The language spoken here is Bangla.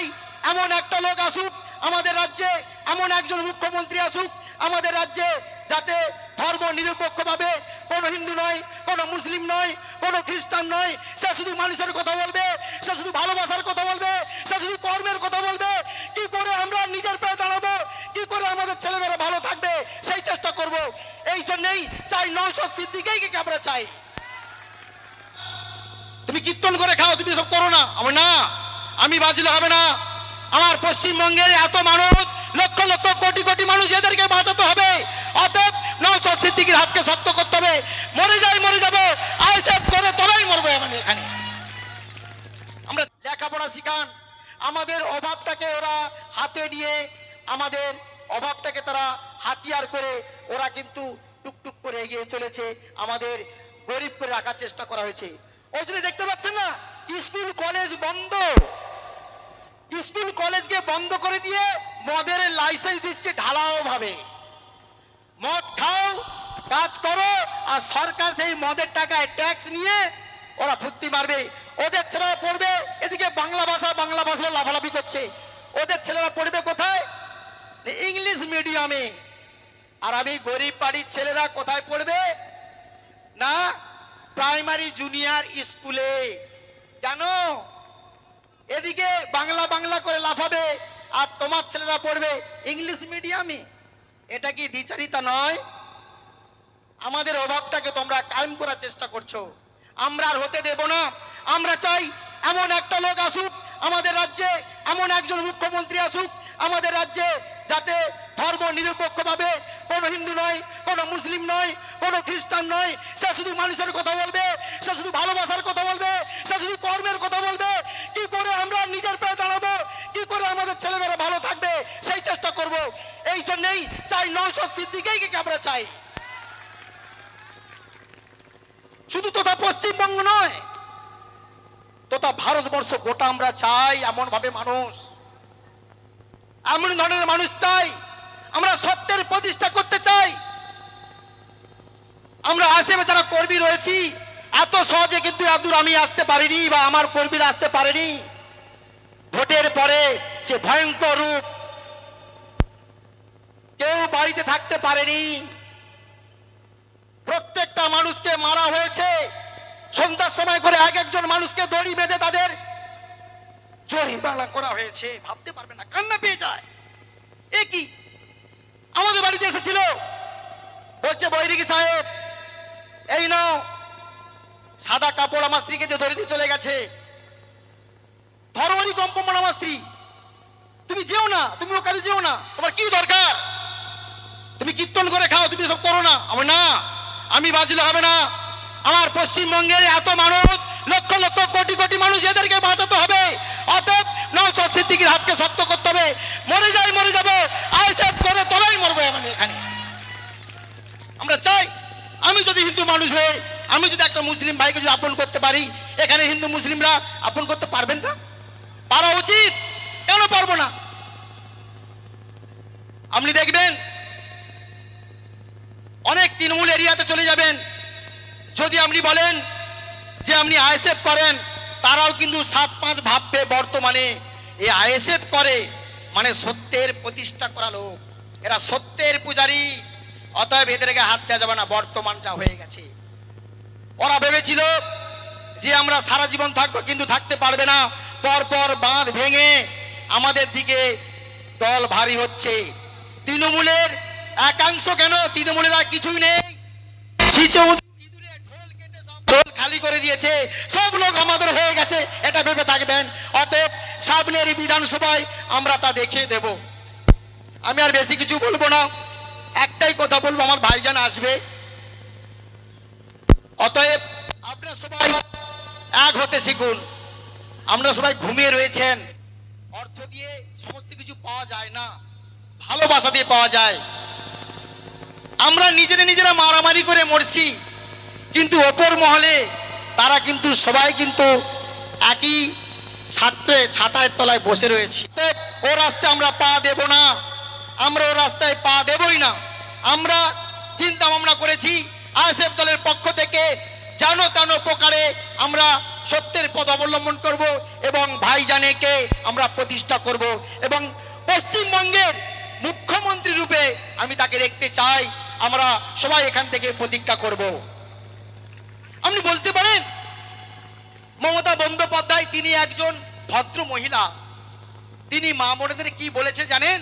চাই এমন একটা লোক আসুক আমাদের রাজ্যে, এমন একজন মুখ্যমন্ত্রী আসুক আমাদের রাজ্যে, যাতে ধর্ম নিরপেক্ষভাবে কোনো হিন্দু নয়, কোনো মুসলিম নয়, কোনো খ্রিস্টান নয়, সে শুধু মানুষের কথা বলবে, সে শুধু ভালোবাসার কথা বলবে, সে শুধু কর্মের কথা বলবে। কি করে আমরা নিজের পায়ে দাঁড়াবো, কি করে আমাদের ছেলেমেয়েরা ভালো থাকবে, সেই চেষ্টা করব। এই জন্যই চাই নওশাদ সিদ্দিকীকে আমরা চাই। তুমি কীর্তন করে খাও, তুমি সব করো না। আমার না, আমি বাঁচলে হবে না। আমার পশ্চিমবঙ্গের এত মানুষ, লক্ষ লক্ষ কোটি কোটি মানুষ, এদেরকে বাঁচাতে হবে। অতএব নওশাদ সিদ্দিকীর হাতকে শক্ত করতে হবে। মরে যাই মরে যাবো, আইএসএফ করে তবেই মরবো। মানে এখানে আমরা লেখাপড়া শিখান, আমাদের অভাবটাকে ওরা হাতে নিয়ে, আমাদের অভাবটাকে তারা হাতিয়ার করে ওরা কিন্তু টুকটুক করে এগিয়ে চলেছে। আমাদের গরিব করে রাখার চেষ্টা করা হয়েছে। ওই জন্য দেখতে পাচ্ছেন না, স্কুল কলেজ বন্ধ, স্কুল কলেজকে বন্ধ করে দিয়ে মদের লাইসেন্স দিচ্ছে ঢালাও ভাবে। মদ খাও, কাজ করো, আর সরকার সেই মদের টাকায় ট্যাক্স নিয়ে ওরা ফুর্তি মারবে। ওদের ছেলেরা পড়বে এদিকে বাংলা ভাষা লাফালাফি করছে। ওদের ছেলেরা পড়বে কোথায়? ইংলিশ মিডিয়ামে। আর আমি গরিব বাড়ির ছেলেরা কোথায় পড়বে? না, প্রাইমারি জুনিয়র স্কুলে। কেন? এদিকে বাংলা করে লাফাবে, আর তোমার ছেলেরা পড়বে ইংলিশ মিডিয়ামে। এটা কি দ্বিচারিতা নয়? আমাদের অভাবটাকে তোমরা কায়েম করার চেষ্টা করছো, আমরা আর হতে দেব না। আমরা চাই এমন একটা লোক আসুক আমাদের রাজ্যে, এমন একজন মুখ্যমন্ত্রী আসুক আমাদের রাজ্যে, যাতে ধর্ম নিরপেক্ষভাবে কোনো হিন্দু নয়, কোনো মুসলিম নয়, কোনো খ্রিস্টান নয়, সে শুধু মানুষের কথা বলবে, সে শুধু ভালোবাসার কথা বলবে, সে শুধু কর্মের কথা বলবে। কি করে আমরা নিজের পায়ে দাঁড়াবো, কি করে আমাদের ছেলেমেয়েরা ভালো থাকবে, সেই চেষ্টা করব। এই জন্যই চাই নওশাদ সিদ্দিকীকে আমরা চাই। শুধু তোতা পশ্চিমবঙ্গ নয়, তোতা ভারতবর্ষ গোটা আমরা চাই এমন ভাবে মানুষ, এমন ধরনের মানুষ চাই। আমরা সত্যের প্রতিষ্ঠা করতে চাই। আমরা আশেপাশে যারা কর্মী রয়েছি, এত সহজে কিন্তু এতদূর আমি আসতে পারিনি, বা আমার কর্মীরা আসতে পারেনি। ভোটের পরে সে ভয়ঙ্কর রূপ, কেউ বাড়িতে থাকতে পারেনি। প্রত্যেকটা মানুষকে মারা হয়েছে। সন্ধ্যার সময় করে এক একজন মানুষকে দড়ি বেঁধে তাদের জরিমানা করা হয়েছে। ভাবতে পারবে না, কান্না পেয়ে যায়। এ কি? আমাদের বাড়িতে এসেছিল, বলছে বৈরিকি সাহেব এই নাও সাদা কাপড়, আমার স্ত্রীকে দিয়ে ধরে দিয়ে চলে গেছে। ধরোয়ারি কম্পমান আমার স্ত্রী, তুমি যেও না, তুমি ও কাজে যেও না, তোমার কি দরকার? তুমি কীর্তন করে খাও, তুমি সব করো না। আমার না, আমি বাঁচলে হবে না। আমার পশ্চিমবঙ্গের এত মানুষ, লক্ষ লক্ষ কোটি কোটি মানুষ, এদেরকে বাঁচাতে হবে। অতএব নওশাদ সিদ্দিকীর হাতকে শক্ত করতে হবে। মরে যাই মরে যাবো, আইএসএফ করে তবেই মরবো। মানে এখানে আমরা চাই, আমি যদি হিন্দু মানুষ হয়ে, আমি যদি একটা মুসলিম ভাইকে যদি আপন করতে পারি, এখানে হিন্দু মুসলিমরা আপন করতে পারবেন না? পারা উচিত। কেন পারবো না? আপনি দেখবেন অনেক তৃণমূল এরিয়াতে চলে যাবেন, যদি আপনি বলেন যে আপনি আইএসএফ করেন, তারাও কিন্তু 7-5 ভাববে বর্তমানে এই আইএসএফ করে মানে সত্যের প্রতিষ্ঠা করা লোক, এরা সত্যের পূজারী। অতএব এদেরকে হাত দেওয়া যাবে না। বর্তমান যা হয়ে গেছে, ওরা ভেবেছিল যে আমরা সারা জীবন থাকবো, কিন্তু থাকতে পারবে না। পরপর বাঁধ ভেঙে আমাদের দিকে দল ভারী হচ্ছে। তৃণমূলের একাংশ, কেন তৃণমূলের আর কিছুই নেই, ঢোল খালি করে দিয়েছে, সব লোক আমাদের হয়ে গেছে, এটা ভেবে থাকবেন। অতএব সামনের বিধানসভায় আমরা তা দেখিয়ে দেব। আমি আর বেশি কিছু বলবো না, একটাই কথা বলবো, আমার ভাইজান আসবে। অতএব আপনারা সবাই এক হতে শিখুন। আমরা সবাই ঘুমিয়ে রয়েছেন। অর্থ দিয়ে সমস্ত কিছু পাওয়া যায় না, ভালোবাসা দিয়ে পাওয়া যায়। আমরা নিজেরা মারামারি করে মরছি, কিন্তু অপর মহলে তারা কিন্তু সবাই কিন্তু একই ছাতার তলায় বসে রয়েছি। ও রাস্তায় আমরা পা দেব না, আমরা ও রাস্তায় পা দেবই না। আমরা চিন্তা ভাবনা করেছি আইএসএফ দলের পক্ষ থেকে যেন তেন প্রকারে আমরা সত্যের পথ অবলম্বন করব এবং ভাইজানেকে আমরা প্রতিষ্ঠা করব এবং পশ্চিমবঙ্গের মুখ্যমন্ত্রী রূপে আমি তাকে দেখতে চাই। আমরা সবাই এখান থেকে প্রতিজ্ঞা করব। আপনি বলতে পারেন মমতা বন্দ্যোপাধ্যায় তিনি একজন ভদ্র মহিলা, তিনি মা বোনেদের কি বলেছে জানেন?